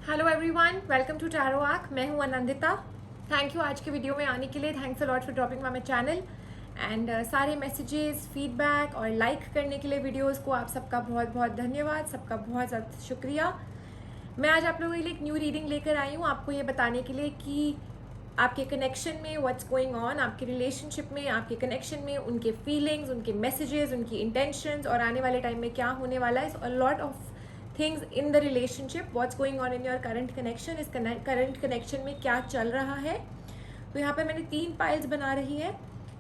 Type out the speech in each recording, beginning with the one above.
Hello everyone, welcome to Tarot Arc. मैं हूं Anandita. Thank you आज के वीडियो में आने के लिए। Thanks a lot for dropping my channel and सारे मैसेजेस, फीडबैक और लाइक करने के लिए वीडियोस को आप सबका बहुत बहुत धन्यवाद, सबका बहुत ज़्यादा शुक्रिया। मैं आज आप लोगों के लिए एक न्यू रीडिंग लेकर आई हूँ, आपको ये बताने के लिए कि आपके कनेक्शन में व्हाट्स गोइंग ऑन, आपके रिलेशनशिप में, आपके कनेक्शन में उनके फीलिंग्स, उनके मैसेजेस, उनकी इंटेंशंस और आने वाले टाइम में क्या होने वाला है। अ lot of things in the relationship, what's going on in your current connection. इस करंट कनेक्शन में क्या चल रहा है। तो यहाँ पे मैंने 3 पाइल्स बना रही है।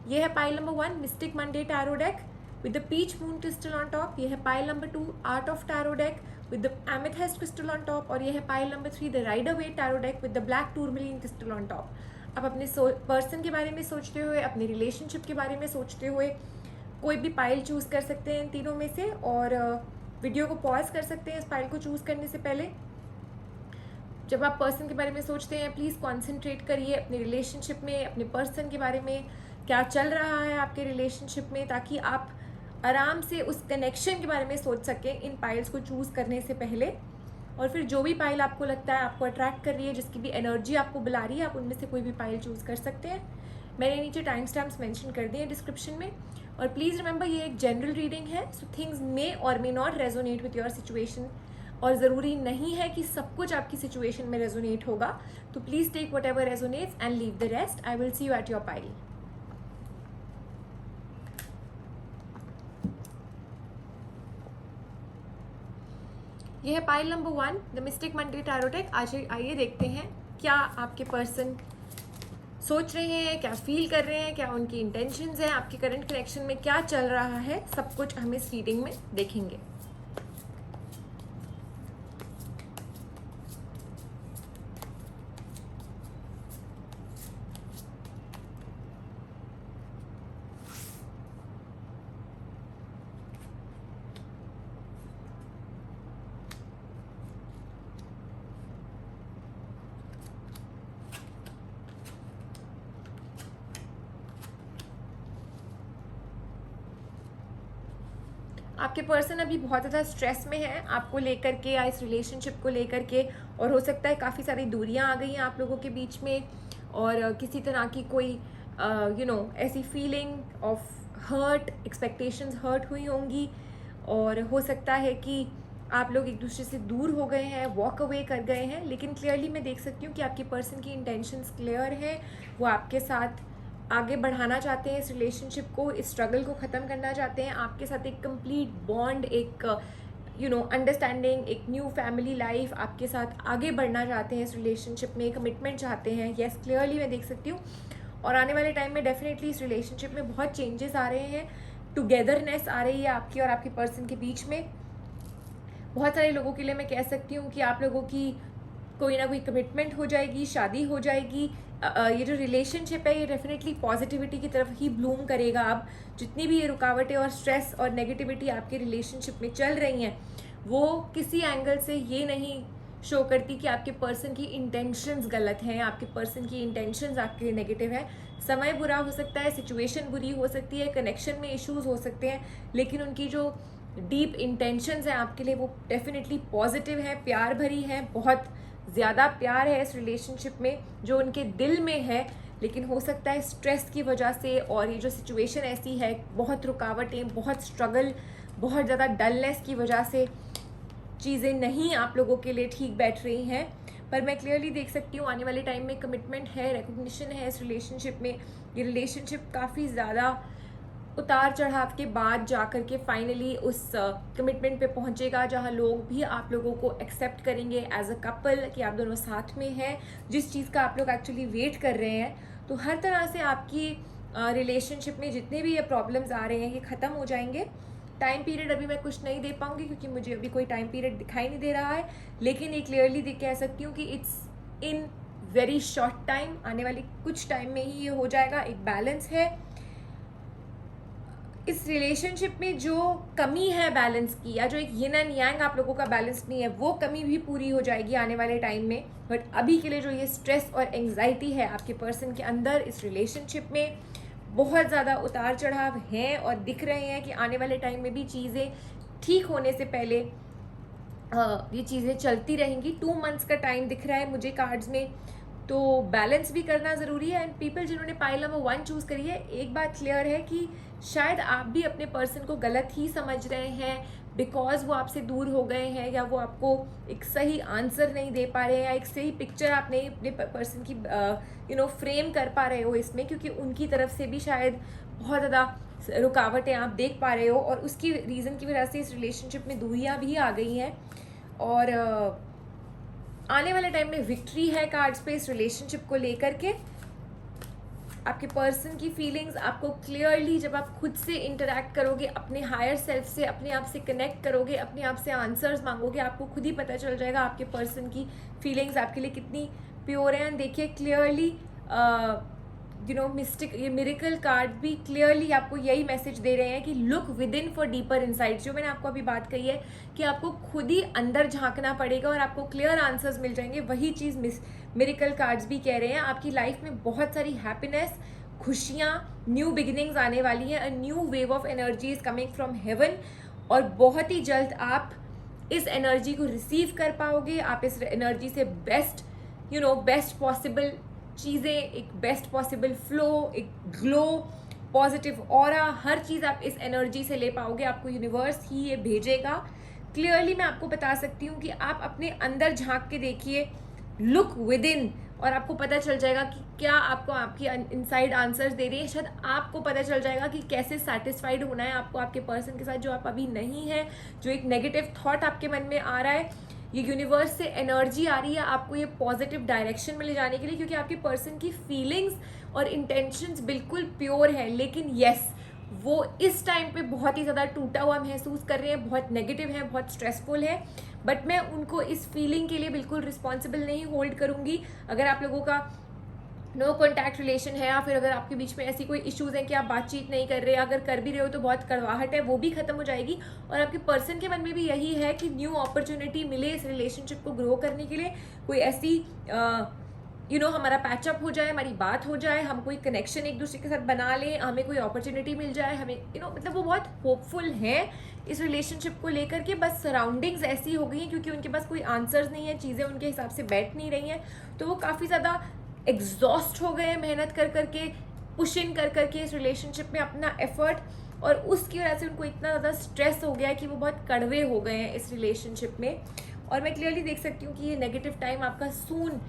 ये है pile number 1, mystic Monday tarot deck with the peach moon crystal on top. ये है pile number 2, art of tarot deck with the amethyst crystal on top. और ये है pile number 3, the Rider Waite tarot deck with the black tourmaline crystal on top. आप अपने person के बारे में सोचते हुए, अपने रिलेशनशिप के बारे में सोचते हुए कोई भी पाइल चूज़ कर सकते हैं इन तीनों में से, और वीडियो को पॉज कर सकते हैं इस पाइल को चूज़ करने से पहले। जब आप पर्सन के बारे में सोचते हैं, प्लीज़ कॉन्सेंट्रेट करिए अपने रिलेशनशिप में, अपने पर्सन के बारे में क्या चल रहा है आपके रिलेशनशिप में, ताकि आप आराम से उस कनेक्शन के बारे में सोच सकें इन पाइल्स को चूज़ करने से पहले। और फिर जो भी पाइल आपको लगता है आपको अट्रैक्ट कर रही है, जिसकी भी एनर्जी आपको बुला रही है, आप उनमें से कोई भी पाइल चूज़ कर सकते हैं। मैंने नीचे टाइम स्टैम्प्स मेंशन कर दिए हैं डिस्क्रिप्शन में। और प्लीज़ रिमेंबर, ये एक जनरल रीडिंग है, सो थिंग्स मे और may not resonate with your situation. और ज़रूरी नहीं है कि सब कुछ आपकी सिचुएशन में रेजोनेट होगा। तो please take whatever resonates and leave the rest. I will see you at your pile. यह है pile number 1, the mystic Monday tarot deck. आज आइए देखते हैं क्या आपके पर्सन सोच रहे हैं, क्या फील कर रहे हैं, क्या उनकी इंटेंशंस हैं, आपके करंट कनेक्शन में क्या चल रहा है। सब कुछ हम इस रीडिंग में देखेंगे। आपके पर्सन अभी बहुत ज़्यादा स्ट्रेस में है आपको लेकर के या इस रिलेशनशिप को लेकर के, और हो सकता है काफ़ी सारी दूरियां आ गई हैं आप लोगों के बीच में, और किसी तरह की कोई ऐसी feeling of hurt, expectations hurt हुई होंगी। और हो सकता है कि आप लोग एक दूसरे से दूर हो गए हैं, वॉक अवे कर गए हैं। लेकिन क्लियरली मैं देख सकती हूँ कि आपके पर्सन की इंटेंशंस क्लियर है। वो आपके साथ आगे बढ़ाना चाहते हैं इस रिलेशनशिप को, इस स्ट्रगल को ख़त्म करना चाहते हैं। आपके साथ एक कंप्लीट बॉन्ड, एक अंडरस्टैंडिंग, एक न्यू फैमिली लाइफ आपके साथ आगे बढ़ना चाहते हैं। इस रिलेशनशिप में कमिटमेंट चाहते हैं। येस, क्लियरली मैं देख सकती हूँ। और आने वाले टाइम में डेफिनेटली इस रिलेशनशिप में बहुत चेंजेस आ रहे हैं, टुगेदरनेस आ रही है आपकी और आपके पर्सन के बीच में। बहुत सारे लोगों के लिए मैं कह सकती हूँ कि आप लोगों की कोई ना कोई कमिटमेंट हो जाएगी, शादी हो जाएगी। ये जो रिलेशनशिप है ये डेफिनेटली पॉजिटिविटी की तरफ ही ब्लूम करेगा। अब जितनी भी ये रुकावटें और स्ट्रेस और नेगेटिविटी आपके रिलेशनशिप में चल रही हैं, वो किसी एंगल से ये नहीं शो करती कि आपके पर्सन की इंटेंशंस गलत हैं, आपके पर्सन की इंटेंशंस आपके लिए नेगेटिव है। समय बुरा हो सकता है, सिचुएशन बुरी हो सकती है, कनेक्शन में इश्यूज हो सकते हैं, लेकिन उनकी जो डीप इंटेंशंस हैं आपके लिए वो डेफिनेटली पॉजिटिव है, प्यार भरी है। बहुत ज़्यादा प्यार है इस रिलेशनशिप में जो उनके दिल में है। लेकिन हो सकता है स्ट्रेस की वजह से और ये जो सिचुएशन ऐसी है, बहुत रुकावटें, बहुत स्ट्रगल, बहुत ज़्यादा डलनेस की वजह से चीज़ें नहीं आप लोगों के लिए ठीक बैठ रही हैं। पर मैं क्लियरली देख सकती हूँ आने वाले टाइम में कमिटमेंट है, रिकॉग्निशन है इस रिलेशनशिप में। ये रिलेशनशिप काफ़ी ज़्यादा उतार चढ़ाव के बाद जाकर के फाइनली उस कमिटमेंट पे पहुंचेगा, जहां लोग भी आप लोगों को एक्सेप्ट करेंगे एज अ कपल कि आप दोनों साथ में हैं, जिस चीज़ का आप लोग एक्चुअली वेट कर रहे हैं। तो हर तरह से आपकी रिलेशनशिप में जितने भी ये प्रॉब्लम्स आ रहे हैं ये ख़त्म हो जाएंगे। टाइम पीरियड अभी मैं कुछ नहीं दे पाऊंगी क्योंकि मुझे अभी कोई टाइम पीरियड दिखाई नहीं दे रहा है, लेकिन ये क्लियरली कह सकती हूँ कि it's in very short time, आने वाली कुछ टाइम में ही ये हो जाएगा। एक बैलेंस है इस रिलेशनशिप में, जो कमी है बैलेंस की, या जो एक यिन एंड यांग आप लोगों का बैलेंस नहीं है, वो कमी भी पूरी हो जाएगी आने वाले टाइम में। बट अभी के लिए जो ये स्ट्रेस और एंग्जाइटी है आपके पर्सन के अंदर इस रिलेशनशिप में, बहुत ज़्यादा उतार चढ़ाव हैं और दिख रहे हैं कि आने वाले टाइम में भी चीज़ें ठीक होने से पहले ये चीज़ें चलती रहेंगी। 2 मंथ्स का टाइम दिख रहा है मुझे कार्ड्स में, तो बैलेंस भी करना ज़रूरी है। एंड पीपल जिन्होंने पाइल नंबर 1 चूज़ करी है, एक बात क्लियर है कि शायद आप भी अपने पर्सन को गलत ही समझ रहे हैं, बिकॉज वो आपसे दूर हो गए हैं, या वो आपको एक सही आंसर नहीं दे पा रहे हैं, या एक सही पिक्चर आप नहीं अपने पर्सन की फ्रेम कर पा रहे हो इसमें, क्योंकि उनकी तरफ से भी शायद बहुत ज़्यादा रुकावटें आप देख पा रहे हो, और उसकी रीज़न की वजह से इस रिलेशनशिप में दूरियां भी आ गई हैं। और आने वाले टाइम में विक्ट्री है कार्ड्स पे इस रिलेशनशिप को लेकर के। आपके पर्सन की फीलिंग्स आपको क्लियरली, जब आप खुद से इंटरेक्ट करोगे, अपने हायर सेल्फ से, अपने आप से कनेक्ट करोगे, अपने आप से आंसर्स मांगोगे, आपको खुद ही पता चल जाएगा आपके पर्सन की फीलिंग्स आपके लिए कितनी प्योर हैं। देखिए क्लियरली मिस्टिक, ये मिरेकल कार्ड भी क्लियरली आपको यही मैसेज दे रहे हैं कि look with in for deeper insight. जो मैंने आपको अभी बात कही है कि आपको खुद ही अंदर झांकना पड़ेगा और आपको क्लियर आंसर्स मिल जाएंगे, वही चीज़ मिरेकल कार्ड्स भी कह रहे हैं। आपकी लाइफ में बहुत सारी हैप्पीनेस, खुशियाँ, न्यू बिगिनिंग्स आने वाली हैं। A new wave of energy is coming from heaven, और बहुत ही जल्द आप इस एनर्जी को रिसीव कर पाओगे। आप इस एनर्जी से बेस्ट पॉसिबल चीज़ें, एक बेस्ट पॉसिबल फ्लो, एक ग्लो, पॉजिटिव ऑरा, हर चीज़ आप इस एनर्जी से ले पाओगे। आपको यूनिवर्स ही ये भेजेगा। क्लियरली मैं आपको बता सकती हूँ कि आप अपने अंदर झांक के देखिए, लुक विद इन, और आपको पता चल जाएगा कि क्या आपको आपकी इनसाइड आंसर्स दे रही है। शायद आपको पता चल जाएगा कि कैसे सेटिस्फाइड होना है आपको आपके पर्सन के साथ, जो आप अभी नहीं है, जो एक नेगेटिव थॉट आपके मन में आ रहा है। ये यूनिवर्स से एनर्जी आ रही है आपको ये पॉजिटिव डायरेक्शन में ले जाने के लिए, क्योंकि आपके पर्सन की फीलिंग्स और इंटेंशंस बिल्कुल प्योर है। लेकिन यस, वो इस टाइम पे बहुत ही ज़्यादा टूटा हुआ महसूस कर रहे हैं, बहुत नेगेटिव है, बहुत स्ट्रेसफुल है। बट मैं उनको इस फीलिंग के लिए बिल्कुल रिस्पॉन्सिबल नहीं होल्ड करूँगी। अगर आप लोगों का नो कॉन्टैक्ट रिलेशन है, या फिर अगर आपके बीच में ऐसी कोई इश्यूज़ हैं कि आप बातचीत नहीं कर रहे, अगर कर भी रहे हो तो बहुत कड़वाहट है, वो भी खत्म हो जाएगी। और आपके पर्सन के मन में भी यही है कि न्यू अपॉर्चुनिटी मिले इस रिलेशनशिप को ग्रो करने के लिए, कोई ऐसी हमारा पैचअप हो जाए, हमारी बात हो जाए, हम कोई कनेक्शन एक दूसरे के साथ बना लें, हमें कोई अपॉर्चुनिटी मिल जाए, हमें मतलब वो बहुत होपफुल हैं इस रिलेशनशिप को लेकर के। बस सराउंडिंग्स ऐसी हो गई हैं, क्योंकि उनके पास कोई आंसर्स नहीं है, चीज़ें उनके हिसाब से बैठ नहीं रही हैं, तो वो काफ़ी ज़्यादा एग्जॉस्ट हो गए हैं मेहनत कर करके, पुश इन कर करके इस रिलेशनशिप में अपना एफर्ट, और उसकी वजह से उनको इतना ज़्यादा स्ट्रेस हो गया है कि वो बहुत कड़वे हो गए हैं इस रिलेशनशिप में। और मैं क्लियरली देख सकती हूँ कि ये नेगेटिव टाइम आपका सून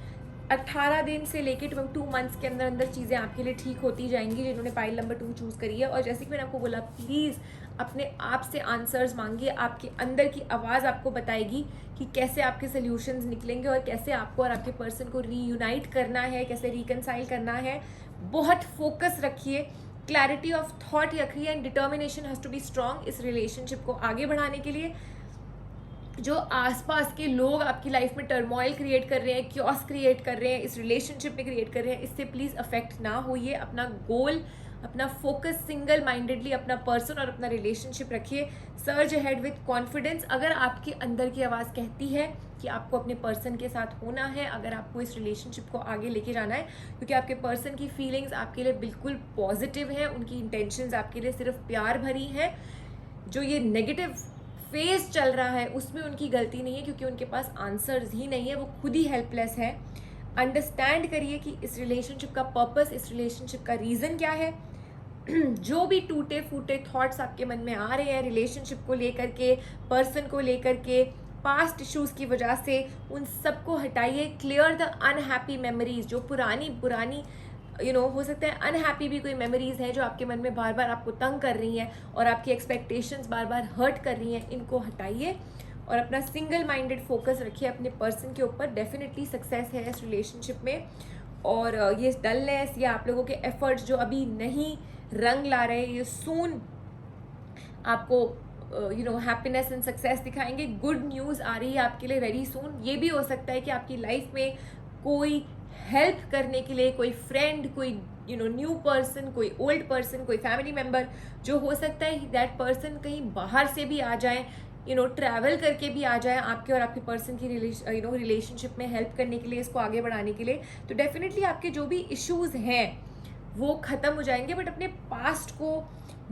18 दिन से लेके 2 मंथ्स के अंदर अंदर चीज़ें आपके लिए ठीक होती जाएंगी, जिन्होंने पाइल नंबर 2 चूज़ करी है। और जैसे कि मैंने आपको बोला, प्लीज़ अपने आप से आंसर्स मांगिए, आपके अंदर की आवाज़ आपको बताएगी कि कैसे आपके सोल्यूशंस निकलेंगे, और कैसे आपको और आपके पर्सन को रीयूनाइट करना है, कैसे रिकनसाइल करना है। बहुत फोकस रखिए, क्लैरिटी ऑफ थॉट रखिए, and determination has to be strong इस रिलेशनशिप को आगे बढ़ाने के लिए। जो आसपास के लोग आपकी लाइफ में टर्मोइल क्रिएट कर रहे हैं, क्योस क्रिएट कर रहे हैं, इस रिलेशनशिप में क्रिएट कर रहे हैं, इससे प्लीज़ अफेक्ट ना होइए। अपना गोल, अपना फोकस सिंगल माइंडेडली अपना पर्सन और अपना रिलेशनशिप रखिए। Surge ahead with confidence. अगर आपके अंदर की आवाज़ कहती है कि आपको अपने पर्सन के साथ होना है, अगर आपको इस रिलेशनशिप को आगे लेके जाना है, क्योंकि आपके पर्सन की फीलिंग्स आपके लिए बिल्कुल पॉजिटिव हैं, उनकी इंटेंशंस आपके लिए सिर्फ प्यार भरी हैं। जो ये नेगेटिव फेज चल रहा है उसमें उनकी गलती नहीं है, क्योंकि उनके पास आंसर्स ही नहीं है, वो खुद ही हेल्पलेस है। अंडरस्टैंड करिए कि इस रिलेशनशिप का पर्पस, इस रिलेशनशिप का रीज़न क्या है। जो भी टूटे फूटे थॉट्स आपके मन में आ रहे हैं रिलेशनशिप को लेकर के, पर्सन को लेकर के, पास्ट इश्यूज़ की वजह से, उन सबको हटाइए। क्लियर द अनहैप्पी मेमोरीज, जो पुरानी हो सकता है अनहैप्पी भी कोई मेमोरीज हैं जो आपके मन में बार बार आपको तंग कर रही हैं और आपकी एक्सपेक्टेशंस बार बार हर्ट कर रही हैं, इनको हटाइए और अपना सिंगल माइंडेड फोकस रखिए अपने पर्सन के ऊपर। डेफिनेटली सक्सेस है इस रिलेशनशिप में। और ये डलनेस या आप लोगों के एफर्ट्स जो अभी नहीं रंग ला रहे, ये सून आपको हैप्पीनेस एंड सक्सेस दिखाएंगे। गुड न्यूज़ आ रही है आपके लिए वेरी सून। ये भी हो सकता है कि आपकी लाइफ में कोई हेल्प करने के लिए कोई फ्रेंड, कोई न्यू पर्सन, कोई ओल्ड पर्सन, कोई फैमिली मेम्बर, जो हो सकता है दैट पर्सन कहीं बाहर से भी आ जाए, ट्रैवल करके भी आ जाए आपके और आपके पर्सन की रिलेशनशिप में हेल्प करने के लिए, इसको आगे बढ़ाने के लिए। तो डेफिनेटली आपके जो भी इश्यूज़ हैं वो ख़त्म हो जाएंगे। बट अपने पास्ट को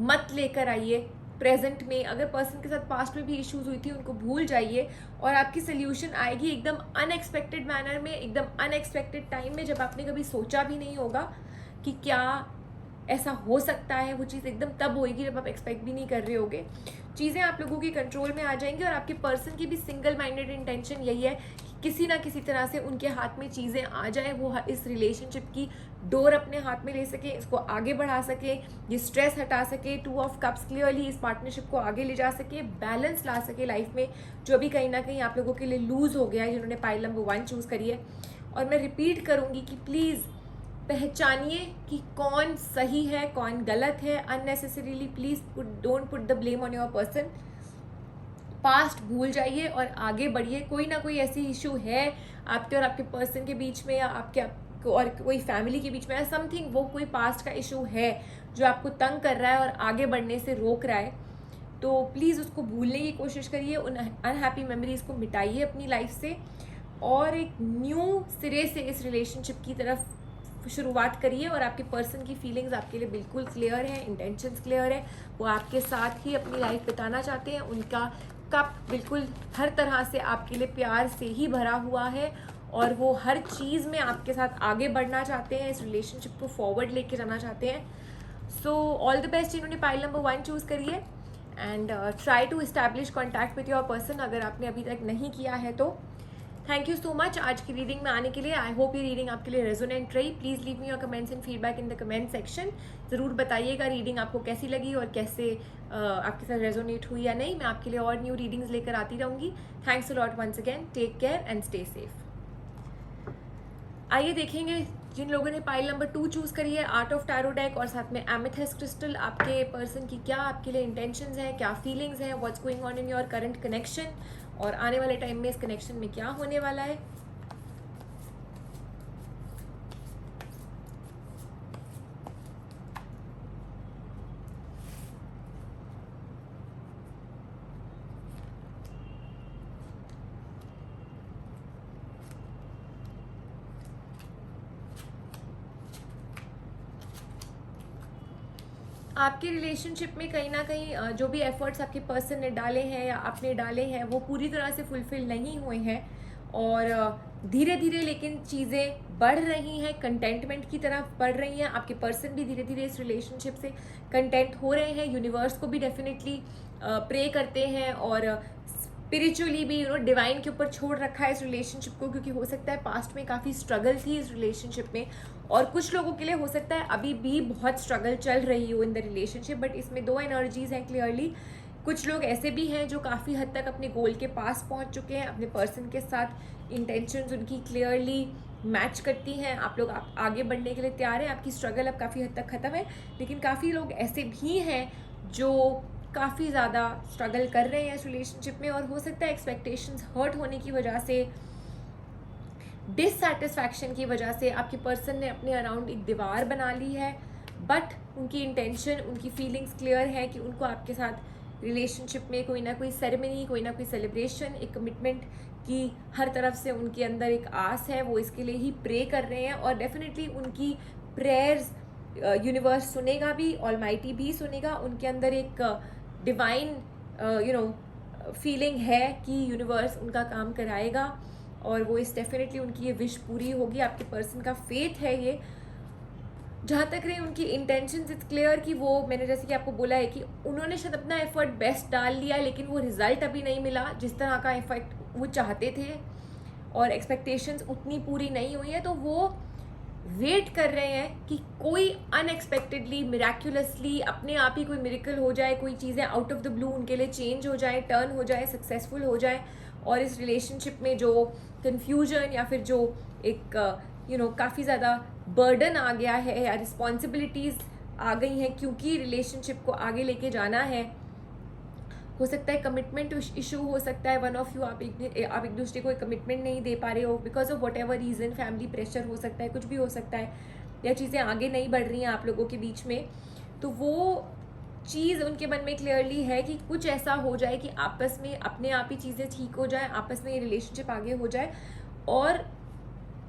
मत लेकर आइए, प्रेजेंट में। अगर पर्सन के साथ पास्ट में भी इश्यूज हुई थी उनको भूल जाइए, और आपकी सोल्यूशन आएगी एकदम अनएक्सपेक्टेड मैनर में, एकदम अनएक्सपेक्टेड टाइम में, जब आपने कभी सोचा भी नहीं होगा कि क्या ऐसा हो सकता है। वो चीज़ एकदम तब होएगी जब आप एक्सपेक्ट भी नहीं कर रहे होगे। चीज़ें आप लोगों की कंट्रोल में आ जाएंगी, और आपके पर्सन की भी सिंगल माइंडेड इंटेंशन यही है कि किसी ना किसी तरह से उनके हाथ में चीज़ें आ जाएं, वो इस रिलेशनशिप की डोर अपने हाथ में ले सके, इसको आगे बढ़ा सके, ये स्ट्रेस हटा सके। 2 ऑफ कप्स क्लियरली इस पार्टनरशिप को आगे ले जा सके, बैलेंस ला सके लाइफ में, जो अभी कहीं ना कहीं आप लोगों के लिए लूज़ हो गया है जिन्होंने पाइल नंबर 1 चूज़ करी है। और मैं रिपीट करूँगी कि प्लीज़ पहचानिए कि कौन सही है कौन गलत है। Unnecessarily please don't put the blame on your person. Past भूल जाइए और आगे बढ़िए। कोई ना कोई ऐसी इशू है आपके और आपके पर्सन के बीच में, या आपके और कोई फैमिली के बीच में, या समथिंग, वो कोई पास्ट का इशू है जो आपको तंग कर रहा है और आगे बढ़ने से रोक रहा है। तो प्लीज़ उसको भूलने की कोशिश करिए, उन अनहैप्पी मेमोरीज को मिटाइए अपनी लाइफ से, और एक न्यू सिरे से इस रिलेशनशिप की तरफ शुरुआत करिए। और आपके पर्सन की फीलिंग्स आपके लिए बिल्कुल क्लियर है, इंटेंशंस क्लियर है, वो आपके साथ ही अपनी लाइफ बिताना चाहते हैं। उनका कप बिल्कुल हर तरह से आपके लिए प्यार से ही भरा हुआ है, और वो हर चीज़ में आपके साथ आगे बढ़ना चाहते हैं, इस रिलेशनशिप को फॉरवर्ड लेके जाना चाहते हैं। सो ऑल द बेस्ट जिन्होंने पाइल नंबर 1 चूज़ करी है, and try to establish contact with your person अगर आपने अभी तक नहीं किया है तो। थैंक यू सो मच आज की रीडिंग में आने के लिए। आई होप ये रीडिंग आपके लिए रेजोनेंट रही। Please leave me your comments and feedback in the comment section. ज़रूर बताइएगा रीडिंग आपको कैसी लगी और कैसे आपके साथ रेजोनेट हुई या नहीं। मैं आपके लिए और न्यू रीडिंग्स लेकर आती रहूँगी। Thanks a lot once again. Take care and stay safe. आइए देखेंगे जिन लोगों ने पाइल नंबर 2 चूज़ करी है, आर्ट ऑफ टैरो डेक और साथ में एमेथिस्ट क्रिस्टल, आपके पर्सन की क्या आपके लिए इंटेंशंस हैं, क्या फीलिंग्स हैं, what's going on in your current connection, और आने वाले टाइम में इस कनेक्शन में क्या होने वाला है। आपके रिलेशनशिप में कहीं ना कहीं जो भी एफर्ट्स आपके पर्सन ने डाले हैं या आपने डाले हैं वो पूरी तरह से फुलफिल नहीं हुए हैं, और धीरे धीरे लेकिन चीज़ें बढ़ रही हैं, कंटेंटमेंट की तरफ बढ़ रही हैं। आपके पर्सन भी धीरे धीरे इस रिलेशनशिप से कंटेंट हो रहे हैं। यूनिवर्स को भी डेफिनेटली प्रे करते हैं, और स्पिरिचुअली भी डिवाइन के ऊपर छोड़ रखा है इस रिलेशनशिप को, क्योंकि हो सकता है पास्ट में काफ़ी स्ट्रगल थी इस रिलेशनशिप में, और कुछ लोगों के लिए हो सकता है अभी भी बहुत स्ट्रगल चल रही हो इन द रिलेशनशिप। बट इसमें 2 एनर्जीज हैं क्लियरली। कुछ लोग ऐसे भी हैं जो काफ़ी हद तक अपने गोल के पास पहुंच चुके हैं, अपने पर्सन के साथ इंटेंशंस उनकी क्लियरली मैच करती हैं। आप लोग आगे बढ़ने के लिए तैयार हैं, आपकी स्ट्रगल अब काफ़ी हद तक ख़त्म है। लेकिन काफ़ी लोग ऐसे भी हैं जो काफ़ी ज़्यादा स्ट्रगल कर रहे हैं इस रिलेशनशिप में, और हो सकता है एक्सपेक्टेशंस हर्ट होने की वजह से, डिससेटिस्फैक्शन की वजह से आपके पर्सन ने अपने अराउंड एक दीवार बना ली है। बट उनकी इंटेंशन, उनकी फीलिंग्स क्लियर है कि उनको आपके साथ रिलेशनशिप में कोई ना कोई सेरेमनी, कोई ना कोई सेलिब्रेशन, एक कमिटमेंट की हर तरफ से उनके अंदर एक आस है। वो इसके लिए ही प्रे कर रहे हैं, और डेफिनेटली उनकी प्रेयर्स यूनिवर्स सुनेगा भी, ऑलमाइटी भी सुनेगा। उनके अंदर एक डिवाइन फीलिंग है कि यूनिवर्स उनका काम कराएगा, और वो इस डेफिनेटली उनकी ये विश पूरी होगी। आपके पर्सन का फेथ है ये। जहाँ तक रही उनकी इंटेंशंस, इट्स क्लियर कि वो, मैंने जैसे कि आपको बोला है कि उन्होंने शायद अपना एफर्ट बेस्ट डाल लिया, लेकिन वो रिजल्ट अभी नहीं मिला जिस तरह का इफेक्ट वो चाहते थे, और एक्सपेक्टेशंस उतनी पूरी नहीं हुई है। तो वो वेट कर रहे हैं कि कोई अनएक्सपेक्टेडली, मिराक्युलसली अपने आप ही कोई मिरेकल हो जाए, कोई चीज़ें आउट ऑफ द ब्लू उनके लिए चेंज हो जाए, टर्न हो जाए, सक्सेसफुल हो जाए, और इस रिलेशनशिप में जो कन्फ्यूजन या फिर जो एक काफ़ी ज़्यादा बर्डन आ गया है या रिस्पॉन्सिबिलिटीज़ आ गई हैं, क्योंकि रिलेशनशिप को आगे लेके जाना है। हो सकता है कमिटमेंट इशू हो सकता है, वन ऑफ यू आप एक दूसरे को कमिटमेंट नहीं दे पा रहे हो because of what ever reason, family pressure हो सकता है, कुछ भी हो सकता है, या चीज़ें आगे नहीं बढ़ रही हैं आप लोगों के बीच में। तो वो चीज़ उनके मन में क्लियरली है कि कुछ ऐसा हो जाए कि आपस में अपने आप ही चीज़ें ठीक हो जाए, आपस में ये रिलेशनशिप आगे हो जाए, और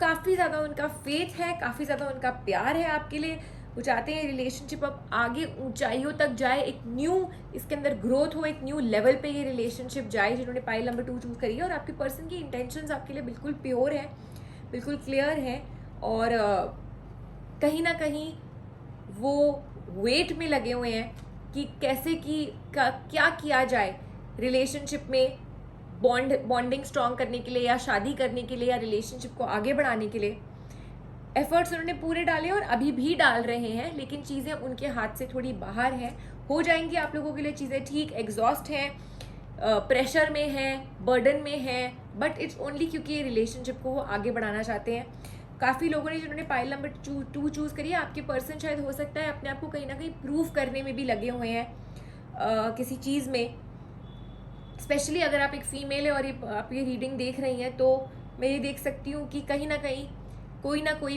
काफ़ी ज़्यादा उनका फेथ है, काफ़ी ज़्यादा उनका प्यार है आपके लिए। वो चाहते हैं रिलेशनशिप अब आगे ऊंचाइयों तक जाए, एक न्यू इसके अंदर ग्रोथ हो, एक न्यू लेवल पे ये रिलेशनशिप जाए, जिन्होंने पाइल नंबर 2 चूज़ करी है। और आपके पर्सन की इंटेंशंस आपके लिए बिल्कुल प्योर है, बिल्कुल क्लियर है, और कहीं ना कहीं वो वेट में लगे हुए हैं कि कैसे क्या किया जाए रिलेशनशिप में बॉन्डिंग स्ट्रॉन्ग करने के लिए, या शादी करने के लिए, या रिलेशनशिप को आगे बढ़ाने के लिए। एफर्ट्स उन्होंने पूरे डाले और अभी भी डाल रहे हैं, लेकिन चीज़ें उनके हाथ से थोड़ी बाहर हैं। हो जाएंगी आप लोगों के लिए चीज़ें ठीक, एग्जॉस्ट हैं, प्रेशर में हैं, बर्डन में हैं, बट इट्स ओनली क्योंकि ये रिलेशनशिप को वो आगे बढ़ाना चाहते हैं। काफ़ी लोगों ने जिन्होंने पाइल नंबर 2 चूज़ करी है, आपके पर्सन शायद हो सकता है अपने आप को कहीं ना कहीं प्रूव करने में भी लगे हुए हैं किसी चीज़ में। स्पेशली अगर आप एक फ़ीमेल है और आप ये रीडिंग देख रही हैं, तो मैं ये देख सकती हूँ कि कहीं ना कहीं कोई ना कोई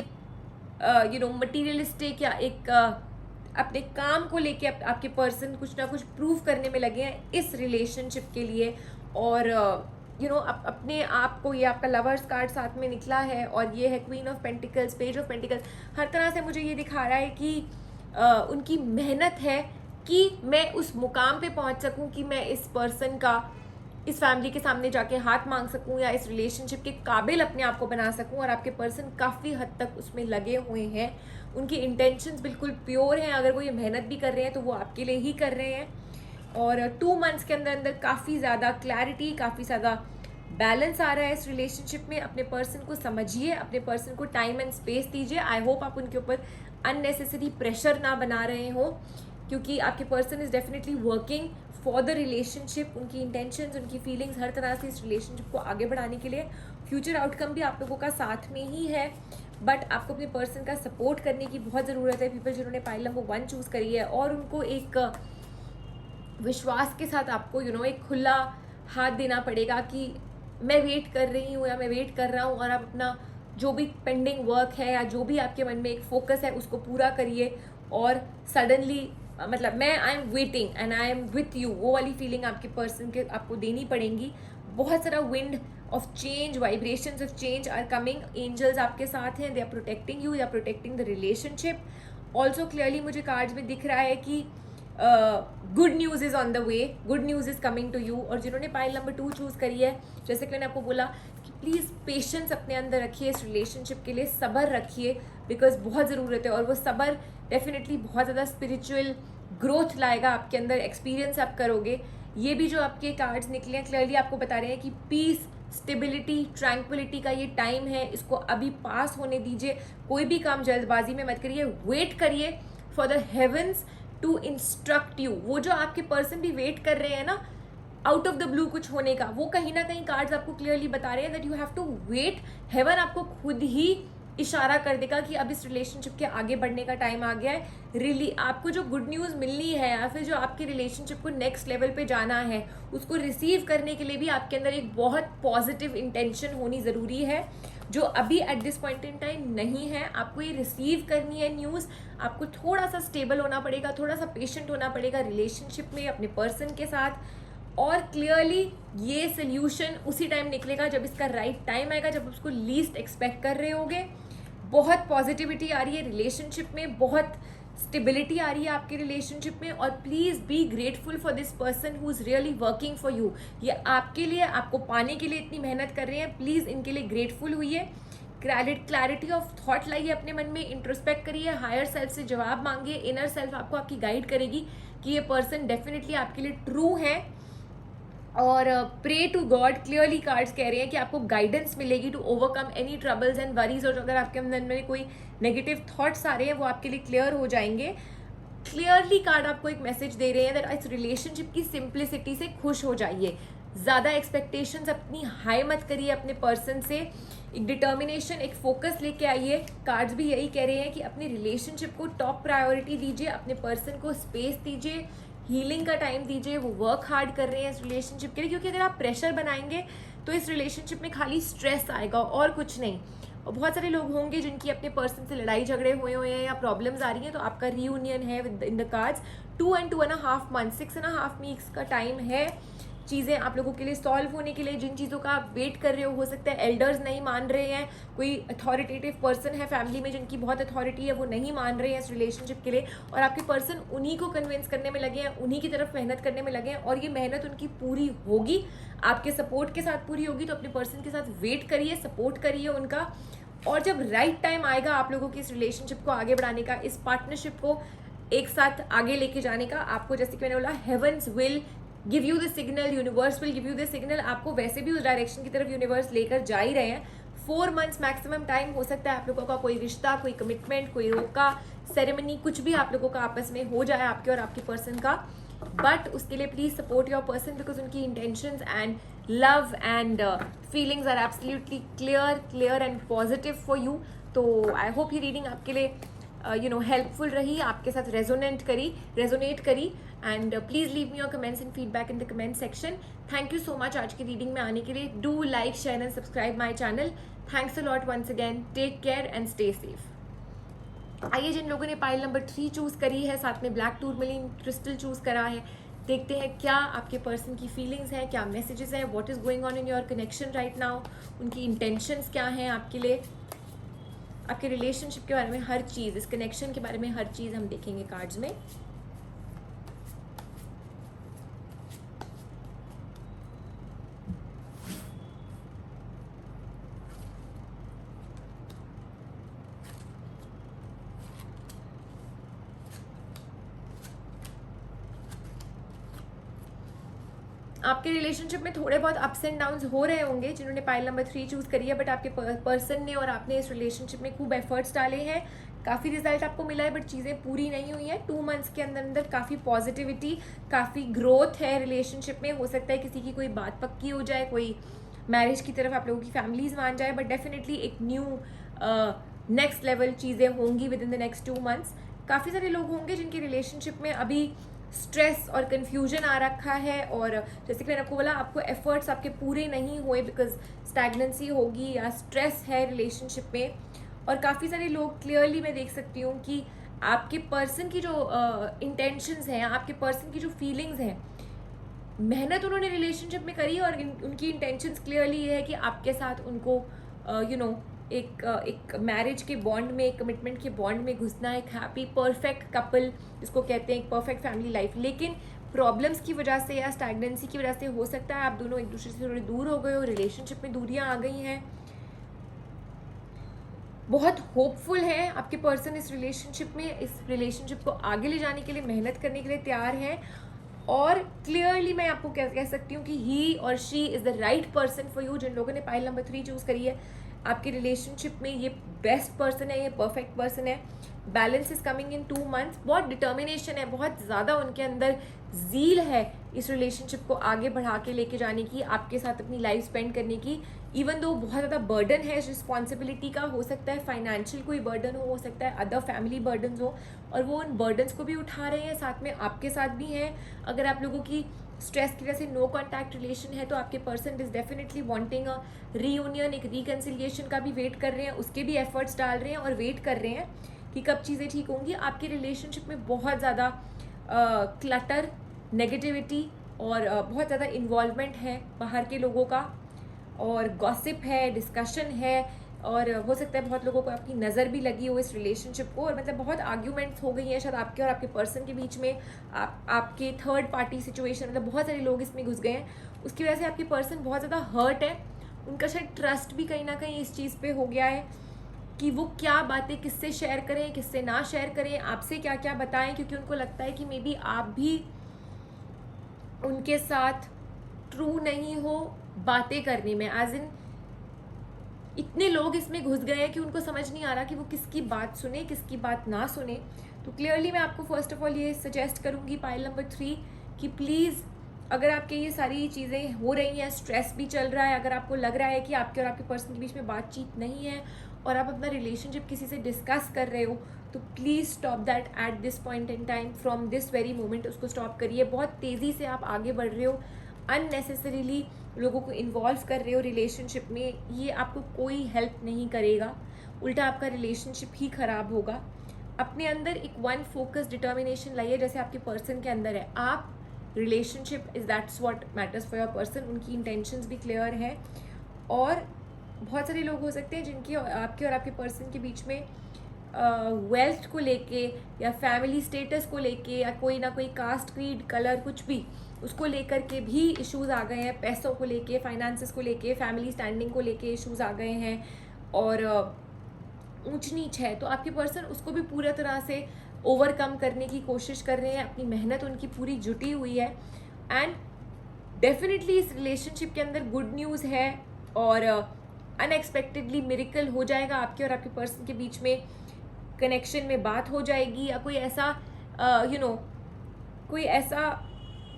मटीरियलिस्टिक या एक अपने काम को लेके आपके पर्सन कुछ ना कुछ प्रूव करने में लगे हैं इस रिलेशनशिप के लिए। और अपने आप को, ये आपका लवर्स कार्ड साथ में निकला है, और ये है queen of pentacles, page of pentacles. हर तरह से मुझे ये दिखा रहा है कि उनकी मेहनत है कि मैं उस मुकाम पे पहुंच सकूं कि मैं इस पर्सन का, इस फैमिली के सामने जाके हाथ मांग सकूं, या इस रिलेशनशिप के काबिल अपने आप को बना सकूं। और आपके पर्सन काफ़ी हद तक उसमें लगे हुए हैं, उनकी इंटेंशंस बिल्कुल प्योर हैं। अगर वो ये मेहनत भी कर रहे हैं तो वो आपके लिए ही कर रहे हैं। और 2 मंथ्स के अंदर अंदर काफ़ी ज़्यादा क्लैरिटी, काफ़ी ज़्यादा बैलेंस आ रहा है इस रिलेशनशिप में। अपने पर्सन को समझिए, अपने पर्सन को टाइम एंड स्पेस दीजिए। आई होप आप उनके ऊपर अननेसेसरी प्रेशर ना बना रहे हो, क्योंकि आपके person is definitely working for the relationship. उनकी इंटेंशंस, उनकी फीलिंग्स हर तरह से इस रिलेशनशिप को आगे बढ़ाने के लिए, फ्यूचर आउटकम भी आप लोगों का साथ में ही है। बट आपको अपने पर्सन का सपोर्ट करने की बहुत ज़रूरत है। पीपल जिन्होंने पाइल नंबर 1 चूज़ करी है, और उनको एक विश्वास के साथ आपको एक खुला हाथ देना पड़ेगा कि मैं वेट कर रही हूँ या मैं वेट कर रहा हूँ, और आप अपना जो भी पेंडिंग वर्क है या जो भी आपके मन में एक फोकस है उसको पूरा करिए। और सडनली मतलब मैं I am waiting and I am with you, वो वाली फीलिंग आपके पर्सन के आपको देनी पड़ेगी। बहुत सारा wind of change, vibrations of change are coming. Angels आपके साथ हैं, they are protecting you, they are protecting the relationship. Also clearly मुझे कार्ड्स में दिख रहा है कि good news is on the way, good news is coming to you. और जिन्होंने पाइल नंबर 2 चूज़ करी है, जैसे कि मैंने आपको बोला कि प्लीज़ पेशेंस अपने अंदर रखिए, इस रिलेशनशिप के लिए सब्र रखिए, बिकॉज बहुत ज़रूरत है। और वो सब्र डेफिनेटली बहुत ज़्यादा स्पिरिचुअल ग्रोथ लाएगा आपके अंदर, एक्सपीरियंस आप करोगे। ये भी जो आपके कार्ड्स निकले हैं क्लियरली आपको बता रहे हैं कि पीस, स्टेबिलिटी, ट्रैंक्विलिटी का ये टाइम है, इसको अभी पास होने दीजिए। कोई भी काम जल्दबाजी में मत करिए, वेट करिए for the heavens to instruct you. वो जो आपके पर्सन भी वेट कर रहे हैं ना आउट ऑफ द ब्लू कुछ होने का, वो कहीं ना कहीं कार्ड्स आपको क्लियरली बता रहे हैं that you have to wait. Heaven आपको खुद ही इशारा कर देगा कि अब इस रिलेशनशिप के आगे बढ़ने का टाइम आ गया है। आपको जो गुड न्यूज़ मिलनी है, या फिर जो आपके रिलेशनशिप को नेक्स्ट लेवल पे जाना है, उसको रिसीव करने के लिए भी आपके अंदर एक बहुत पॉजिटिव इंटेंशन होनी ज़रूरी है, जो अभी at this point in time नहीं है। आपको ये रिसीव करनी है न्यूज़, आपको थोड़ा सा स्टेबल होना पड़ेगा, थोड़ा सा पेशेंट होना पड़ेगा रिलेशनशिप में अपने पर्सन के साथ। और क्लियरली ये सोल्यूशन उसी टाइम निकलेगा जब इसका राइट टाइम आएगा, जब उसको लीस्ट एक्सपेक्ट कर रहे होगे। बहुत पॉजिटिविटी आ रही है रिलेशनशिप में, बहुत स्टेबिलिटी आ रही है आपके रिलेशनशिप में। और please be grateful for this person who is really working for you. ये आपके लिए, आपको पाने के लिए इतनी मेहनत कर रहे हैं, प्लीज़ इनके लिए ग्रेटफुल हुई। क्लैरिटी ऑफ थॉट लाइए अपने मन में, इंट्रोस्पेक्ट करिए, हायर सेल्फ से जवाब मांगिए। इनर सेल्फ आपको आपकी गाइड करेगी कि ये पर्सन डेफिनेटली आपके लिए ट्रू है। और pray to God, clearly cards कह रहे हैं कि आपको गाइडेंस मिलेगी to overcome any troubles and worries. और अगर आपके अंदर में कोई नेगेटिव थॉट्स आ रहे हैं वो आपके लिए क्लियर हो जाएंगे। क्लियरली कार्ड आपको एक मैसेज दे रहे हैं दैट इस रिलेशनशिप की सिंप्लिसिटी से खुश हो जाइए। ज़्यादा एक्सपेक्टेशंस अपनी हाई मत करिए अपने पर्सन से। एक डिटर्मिनेशन, एक फोकस लेके आइए। कार्ड्स भी यही कह रहे हैं कि अपने रिलेशनशिप को टॉप प्रायोरिटी दीजिए, अपने पर्सन को स्पेस दीजिए, हीलिंग का टाइम दीजिए। वो वर्क हार्ड कर रहे हैं इस रिलेशनशिप के लिए, क्योंकि अगर आप प्रेशर बनाएंगे तो इस रिलेशनशिप में खाली स्ट्रेस आएगा और कुछ नहीं। और बहुत सारे लोग होंगे जिनकी अपने पर्सन से लड़ाई झगड़े हुए हैं या प्रॉब्लम्स आ रही हैं, तो आपका रीयूनियन है with in the cards 2 and 2.5 months, 6.5 weeks का टाइम है चीज़ें आप लोगों के लिए सॉल्व होने के लिए, जिन चीज़ों का आप वेट कर रहे हो सकता है एल्डर्स नहीं मान रहे हैं, कोई अथॉरिटेटिव पर्सन है फैमिली में जिनकी बहुत अथॉरिटी है, वो नहीं मान रहे हैं इस रिलेशनशिप के लिए, और आपके पर्सन उन्हीं को कन्विंस करने में लगे हैं, उन्हीं की तरफ मेहनत करने में लगे हैं, और ये मेहनत उनकी पूरी होगी, आपके सपोर्ट के साथ पूरी होगी। तो अपने पर्सन के साथ वेट करिए, सपोर्ट करिए उनका, और जब राइट टाइम आएगा आप लोगों की इस रिलेशनशिप को आगे बढ़ाने का, इस पार्टनरशिप को एक साथ आगे लेके जाने का, आपको जैसे कि मैंने बोला, heavens will give you the signal, universe will give you the signal. आपको वैसे भी उस डायरेक्शन की तरफ यूनिवर्स लेकर जा ही रहे हैं। 4 मंथ्स मैक्सिमम टाइम हो सकता है आप लोगों का कोई रिश्ता, कोई कमिटमेंट, कोई रोका सेरेमनी, कुछ भी आप लोगों का आपस में हो जाए आपके और आपके पर्सन का, बट उसके लिए please support your person, because उनकी intentions and love and feelings are absolutely clear and positive for you. तो आई होप ये रीडिंग आपके लिए हेल्पफुल रही, आपके साथ रेजोनेट करी, and please leave me your comments and feedback in the comment section. Thank you so much आज की रीडिंग में आने के लिए। Do like, share and subscribe my channel. Thanks a lot once again, take care and stay safe. आइए, जिन लोगों ने पाइल नंबर 3 चूज करी है, साथ में ब्लैक टूरमलिन क्रिस्टल चूज करा है, देखते हैं क्या आपके पर्सन की फीलिंग्स हैं, क्या मैसेजेस हैं, what is going on in your connection right now, उनकी इंटेंशंस क्या हैं आपके लिए, आपके रिलेशनशिप के बारे में हर चीज़, इस कनेक्शन के बारे में हर चीज़ हम देखेंगे कार्ड्स में। आपके रिलेशनशिप में थोड़े बहुत अप्स एंड डाउन्स हो रहे होंगे जिन्होंने पाइल नंबर 3 चूज करी है, बट आपके पर्सन ने और आपने इस रिलेशनशिप में खूब एफर्ट्स डाले हैं, काफ़ी रिजल्ट आपको मिला है, बट चीज़ें पूरी नहीं हुई हैं। 2 मंथ्स के अंदर अंदर काफ़ी पॉजिटिविटी, काफ़ी ग्रोथ है रिलेशनशिप में। हो सकता है किसी की कोई बात पक्की हो जाए, कोई मैरिज की तरफ आप लोगों की फैमिलीज मान जाए, बट डेफिनेटली एक न्यू नेक्स्ट लेवल चीज़ें होंगी with in the next 2 months. काफ़ी सारे लोग होंगे जिनके रिलेशनशिप में अभी स्ट्रेस और कन्फ्यूजन आ रखा है, और जैसे कि मैंने आपको बोला, आपको एफर्ट्स आपके पूरे नहीं हुए बिकॉज स्टैग्नेंसी होगी या स्ट्रेस है रिलेशनशिप में। और काफ़ी सारे लोग क्लियरली मैं देख सकती हूँ कि आपके पर्सन की जो इंटेंशंस हैं, आपके पर्सन की जो फीलिंग्स हैं, मेहनत उन्होंने रिलेशनशिप में करी, और उनकी इंटेंशंस क्लियरली ये है कि आपके साथ उनको एक मैरिज के बॉन्ड में, एक कमिटमेंट के बॉन्ड में घुसना, एक हैप्पी परफेक्ट कपल जिसको कहते हैं, एक परफेक्ट फैमिली लाइफ। लेकिन प्रॉब्लम्स की वजह से या स्टैग्नेंसी की वजह से हो सकता है आप दोनों एक दूसरे से थोड़े दूर हो गए हो, रिलेशनशिप में दूरियां आ गई हैं। बहुत होपफुल है आपके पर्सन इस रिलेशनशिप में, इस रिलेशनशिप को आगे ले जाने के लिए मेहनत करने के लिए तैयार है, और क्लियरली मैं आपको कह सकती हूँ कि ही और she is the right person for you. जिन लोगों ने पाइल नंबर 3 चूज़ करी है, आपके रिलेशनशिप में ये बेस्ट पर्सन है, ये परफेक्ट पर्सन है। Balance is coming in 2 months. बहुत डिटर्मिनेशन है, बहुत ज़्यादा उनके अंदर ज़ील है इस रिलेशनशिप को आगे बढ़ा के लेके जाने की, आपके साथ अपनी लाइफ स्पेंड करने की। इवन दो बहुत ज़्यादा बर्डन है इस रिस्पॉन्सिबिलिटी का, हो सकता है फाइनेंशियल कोई बर्डन हो सकता है अदर फैमिली बर्डन्स हो, और वो उन बर्डन्स को भी उठा रहे हैं, साथ में आपके साथ भी हैं। अगर आप लोगों की स्ट्रेस की वजह से नो कॉन्टैक्ट रिलेशन है, तो आपके person is definitely wanting a reunion, एक रिकन्सिलिएशन का भी वेट कर रहे हैं, उसके भी एफर्ट्स डाल रहे हैं और वेट कर रहे हैं कि कब चीज़ें ठीक होंगी। आपके रिलेशनशिप में बहुत ज़्यादा क्लटर, नेगेटिविटी और बहुत ज़्यादा इन्वॉल्वमेंट है बाहर के लोगों का, और गॉसिप है, डिस्कशन है, और हो सकता है बहुत लोगों को आपकी नज़र भी लगी हो इस रिलेशनशिप को, और मतलब बहुत आर्ग्यूमेंट्स हो गई हैं शायद आपके और आपके पर्सन के बीच में, आपके थर्ड पार्टी सिचुएशन, मतलब बहुत सारे लोग इसमें घुस गए हैं। उसकी वजह से आपके पर्सन बहुत ज़्यादा हर्ट है, उनका शायद ट्रस्ट भी कहीं ना कहीं इस चीज़ पे हो गया है कि वो क्या बातें किससे शेयर करें, किससे ना शेयर करें, आपसे क्या क्या बताएं, क्योंकि उनको लगता है कि मे बी आप भी उनके साथ ट्रू नहीं हो बातें करने में। एज इन इतने लोग इसमें घुस गए हैं कि उनको समझ नहीं आ रहा कि वो किसकी बात सुने, किसकी बात ना सुने। तो क्लियरली मैं आपको फर्स्ट ऑफ ऑल ये सजेस्ट करूँगी पाइल नंबर 3 कि प्लीज़, अगर आपके ये सारी चीज़ें हो रही हैं, स्ट्रेस भी चल रहा है, अगर आपको लग रहा है कि आपके और आपके पर्सन के बीच में बातचीत नहीं है और आप अपना रिलेशनशिप किसी से डिस्कस कर रहे हो, तो please stop that at this point in time, from this very moment उसको स्टॉप करिए। बहुत तेज़ी से आप आगे बढ़ रहे हो, अननेसेसरीली लोगों को इन्वॉल्व कर रहे हो रिलेशनशिप में, ये आपको कोई हेल्प नहीं करेगा, उल्टा आपका रिलेशनशिप ही ख़राब होगा। अपने अंदर एक वन फोकस डिटर्मिनेशन लाइए जैसे आपके पर्सन के अंदर है। आप relationship is that's what matters for your person. उनकी इंटेंशंस भी क्लियर हैं। और बहुत सारे लोग हो सकते हैं जिनकी आपके और आपके पर्सन के बीच में वेल्थ को लेके या फैमिली स्टेटस को लेके या कोई ना कोई कास्ट, क्रीड, कलर, कुछ भी उसको लेकर के भी इश्यूज आ गए हैं। पैसों को लेके, फाइनेंसेस को लेके, फैमिली स्टैंडिंग को लेके इश्यूज आ गए हैं और ऊंच नीच है। तो आपके पर्सन उसको भी पूरा तरह से ओवरकम करने की कोशिश कर रहे हैं। अपनी मेहनत उनकी पूरी जुटी हुई है एंड डेफिनेटली इस रिलेशनशिप के अंदर गुड न्यूज़ है और अनएक्सपेक्टेडली मिरेकल हो जाएगा। आपके और आपके पर्सन के बीच में कनेक्शन में बात हो जाएगी या कोई ऐसा कोई ऐसा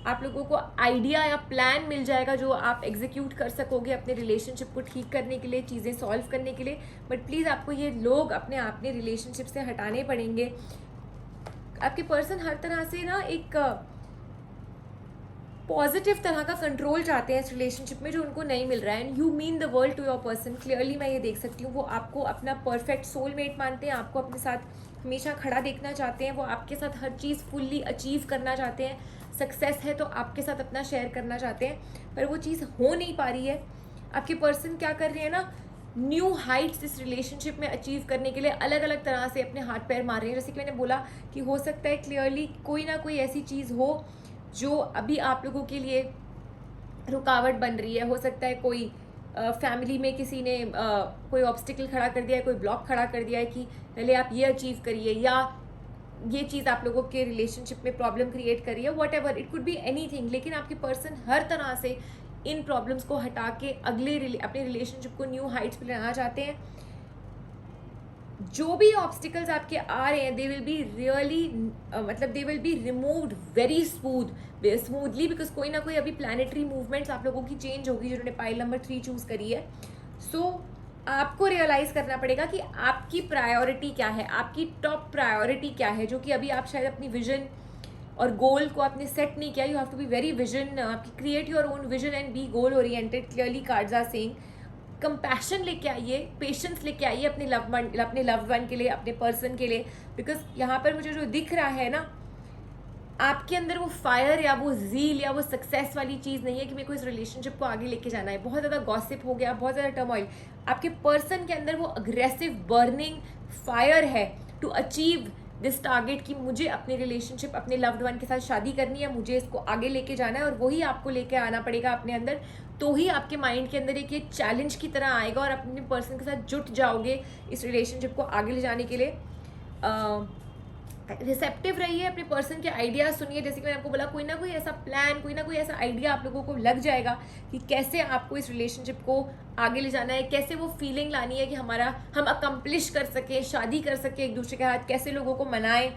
आप लोगों को आइडिया या प्लान मिल जाएगा जो आप एग्जीक्यूट कर सकोगे अपने रिलेशनशिप को ठीक करने के लिए, चीज़ें सॉल्व करने के लिए। बट प्लीज़ आपको ये लोग अपने रिलेशनशिप से हटाने पड़ेंगे। आपके पर्सन हर तरह से ना एक पॉजिटिव तरह का कंट्रोल चाहते हैं इस रिलेशनशिप में जो उनको नहीं मिल रहा है। And you mean the world to your person. Clearly मैं ये देख सकती हूँ वो आपको अपना परफेक्ट सोलमेट मानते हैं, आपको अपने साथ हमेशा खड़ा देखना चाहते हैं। वो आपके साथ हर चीज़ फुल्ली अचीव करना चाहते हैं। सक्सेस है तो आपके साथ अपना शेयर करना चाहते हैं, पर वो चीज़ हो नहीं पा रही है। आपके पर्सन क्या कर रहे हैं ना, न्यू हाइट्स इस रिलेशनशिप में अचीव करने के लिए अलग अलग तरह से अपने हाथ पैर मार रहे हैं। जैसे कि मैंने बोला कि हो सकता है क्लियरली कोई ना कोई ऐसी चीज़ हो जो अभी आप लोगों के लिए रुकावट बन रही है। हो सकता है कोई फैमिली में किसी ने कोई ऑब्स्टिकल खड़ा कर दिया है, कोई ब्लॉक खड़ा कर दिया है कि पहले आप ये अचीव करिए, या ये चीज़ आप लोगों के रिलेशनशिप में प्रॉब्लम क्रिएट करी है। What ever it could be anything. लेकिन आपके पर्सन हर तरह से इन प्रॉब्लम्स को हटा के अपने रिलेशनशिप को न्यू हाइट्स पे लाना चाहते हैं। जो भी ऑब्स्टिकल्स आपके आ रहे हैं they will be really they will be removed very smoothly, because कोई ना कोई अभी प्लानिटरी मूवमेंट्स आप लोगों की चेंज होगी जिन्होंने पाइल नंबर 3 चूज करी है। सो आपको रियलाइज करना पड़ेगा कि आपकी प्रायोरिटी क्या है, आपकी टॉप प्रायोरिटी क्या है, जो कि अभी आप शायद अपनी विजन और गोल को आपने सेट नहीं किया। You have to be very vision, create your own vision and be goal oriented. Clearly cards are saying compassion लेके आइए, पेशेंस लेके आइए अपने लव्ड वन के लिए, अपने पर्सन के लिए। बिकॉज यहाँ पर मुझे जो दिख रहा है ना, आपके अंदर वो फायर या वो जील या वो सक्सेस वाली चीज़ नहीं है कि मेरे को इस रिलेशनशिप को आगे लेके जाना है। बहुत ज़्यादा गॉसिप हो गया, बहुत ज़्यादा टर्मोइल। आपके पर्सन के अंदर वो अग्रेसिव बर्निंग फायर है टू अचीव दिस टारगेट कि मुझे अपने रिलेशनशिप, अपने लव्ड वन के साथ शादी करनी है, मुझे इसको आगे लेके जाना है। और वही आपको लेके आना पड़ेगा अपने अंदर, तो ही आपके माइंड के अंदर एक ये चैलेंज की तरह आएगा और अपने पर्सन के साथ जुट जाओगे इस रिलेशनशिप को आगे ले जाने के लिए। रिसेप्टिव रहिए, अपने पर्सन के आइडियाज सुनिए। जैसे कि मैंने आपको बोला, कोई ना कोई ऐसा प्लान, कोई ना कोई ऐसा आइडिया आप लोगों को लग जाएगा कि कैसे आपको इस रिलेशनशिप को आगे ले जाना है, कैसे वो फीलिंग लानी है कि हम अकम्प्लिश कर सके, शादी कर सके एक दूसरे के साथ, कैसे लोगों को मनाएं।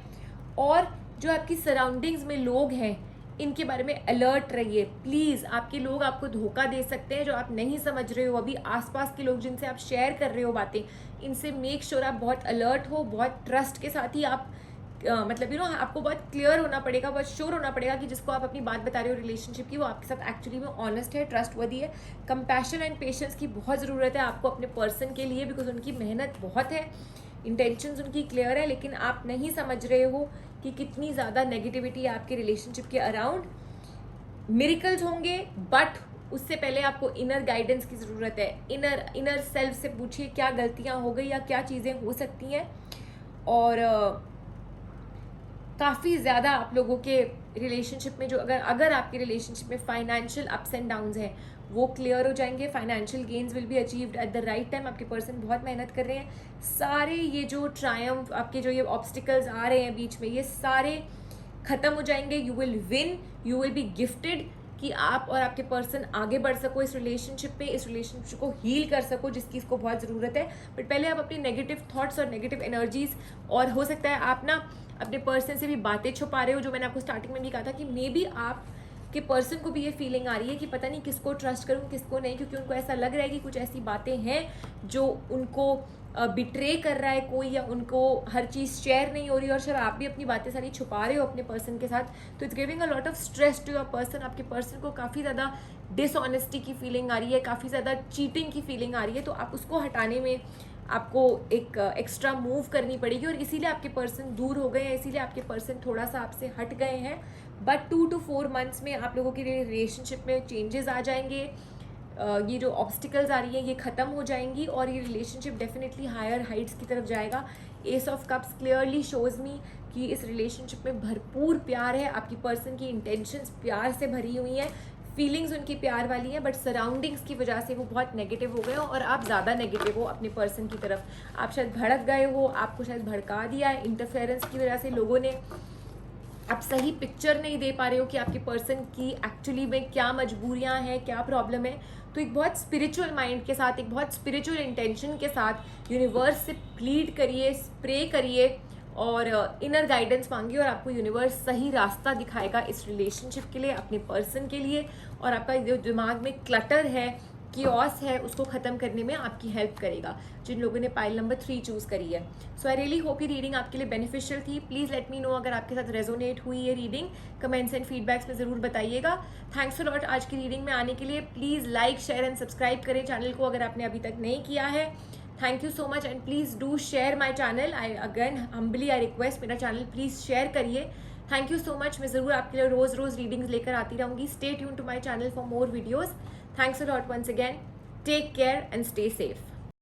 और जो आपकी सराउंडिंग्स में लोग हैं इनके बारे में अलर्ट रहिए प्लीज़। आपके लोग आपको धोखा दे सकते हैं जो आप नहीं समझ रहे हो। अभी आसपास के लोग जिनसे आप शेयर कर रहे हो बातें, इनसे मेक श्योर आप बहुत अलर्ट हो, बहुत ट्रस्ट के साथ ही आप आपको बहुत क्लियर होना पड़ेगा, बहुत श्योर होना पड़ेगा कि जिसको आप अपनी बात बता रहे हो रिलेशनशिप की, वो आपके साथ एक्चुअली में ऑनेस्ट है, ट्रस्टवर्दी है। कंपैशन एंड पेशेंस की बहुत ज़रूरत है आपको अपने पर्सन के लिए, बिकॉज उनकी मेहनत बहुत है, इंटेंशंस उनकी क्लियर है, लेकिन आप नहीं समझ रहे हो कि कितनी ज़्यादा नेगेटिविटी है आपके रिलेशनशिप के अराउंड। मिरेकल्स होंगे, बट उससे पहले आपको इनर गाइडेंस की ज़रूरत है। इनर सेल्फ से पूछिए क्या गलतियाँ हो गई या क्या चीज़ें हो सकती हैं। और काफ़ी ज़्यादा आप लोगों के रिलेशनशिप में जो अगर आपके रिलेशनशिप में फाइनेंशियल अप्स एंड डाउन्स हैं वो क्लियर हो जाएंगे। Financial gains will be achieved at the right time. आपके पर्सन बहुत मेहनत कर रहे हैं। सारे ये जो ट्रायम्फ, आपके जो ये ऑब्स्टिकल्स आ रहे हैं बीच में, ये सारे ख़त्म हो जाएंगे। You will win, you will be gifted कि आप और आपके पर्सन आगे बढ़ सको इस रिलेशनशिप में, इस रिलेशनशिप को हील कर सको जिसकी इसको बहुत ज़रूरत है। बट पहले आप अपनी नेगेटिव थॉट्स और नेगेटिव एनर्जीज, और हो सकता है आप ना अपने पर्सन से भी बातें छुपा रहे हो, जो मैंने आपको स्टार्टिंग में भी कहा था कि मे बी आप के पर्सन को भी ये फीलिंग आ रही है कि पता नहीं किसको ट्रस्ट करूं किसको नहीं, क्योंकि उनको ऐसा लग रहा है कि कुछ ऐसी बातें हैं जो उनको बिट्रे कर रहा है कोई, या उनको हर चीज़ शेयर नहीं हो रही, और शायद आप भी अपनी बातें सारी छुपा रहे हो अपने पर्सन के साथ। तो it's giving a lot of stress to your person. आपके पर्सन को काफ़ी ज़्यादा डिसऑनेस्टी की फीलिंग आ रही है, काफ़ी ज़्यादा चीटिंग की फीलिंग आ रही है। तो आप उसको हटाने में आपको एक एक्स्ट्रा मूव करनी पड़ेगी, और इसीलिए आपके पर्सन दूर हो गए हैं, इसीलिए आपके पर्सन थोड़ा सा आपसे हट गए हैं। बट 2 to 4 मंथ्स में आप लोगों के रिलेशनशिप में चेंजेस आ जाएंगे। ये जो ऑब्स्टिकल्स आ रही हैं ये ख़त्म हो जाएंगी, और ये रिलेशनशिप डेफिनेटली हायर हाइट्स की तरफ जाएगा। Ace of cups clearly shows me कि इस रिलेशनशिप में भरपूर प्यार है, आपकी पर्सन की इंटेंशंस प्यार से भरी हुई हैं, फीलिंग्स उनकी प्यार वाली हैं, बट सराउंडिंग्स की वजह से वो बहुत नेगेटिव हो गए हो, और आप ज़्यादा नेगेटिव हो अपने पर्सन की तरफ। आप शायद भड़क गए हो, आपको शायद भड़का दिया है इंटरफेरेंस की वजह से लोगों ने। आप सही पिक्चर नहीं दे पा रहे हो कि आपके पर्सन की एक्चुअली में क्या मजबूरियां हैं, क्या प्रॉब्लम है। तो एक बहुत स्पिरिचुअल माइंड के साथ, एक बहुत स्पिरिचुअल इंटेंशन के साथ यूनिवर्स से प्लीड करिए, स्प्रे करिए और इनर गाइडेंस मांगिए, और आपको यूनिवर्स सही रास्ता दिखाएगा इस रिलेशनशिप के लिए, अपने पर्सन के लिए। और आपका जो दिमाग में क्लटर है, कियोस है, उसको ख़त्म करने में आपकी हेल्प करेगा, जिन लोगों ने पाइल नंबर 3 चूज़ करी है। सो आई रियली होप ये रीडिंग आपके लिए बेनिफिशियल थी। प्लीज़ लेट मी नो अगर आपके साथ रेजोनेट हुई ये रीडिंग, कमेंट्स एंड फीडबैक्स में ज़रूर बताइएगा। थैंक्स अ लॉट आज की रीडिंग में आने के लिए। Please like, share and subscribe करें चैनल को अगर आपने अभी तक नहीं किया है। Thank you so much, and please do share my channel. I again humbly I request, मेरा चैनल प्लीज़ शेयर करिए। थैंक यू सो मच। मैं ज़रूर आपके लिए रोज़ रीडिंग्स लेकर आती रहूँगी। Stay tune to my channel for more videos. Thanks a lot once again. Take care and stay safe.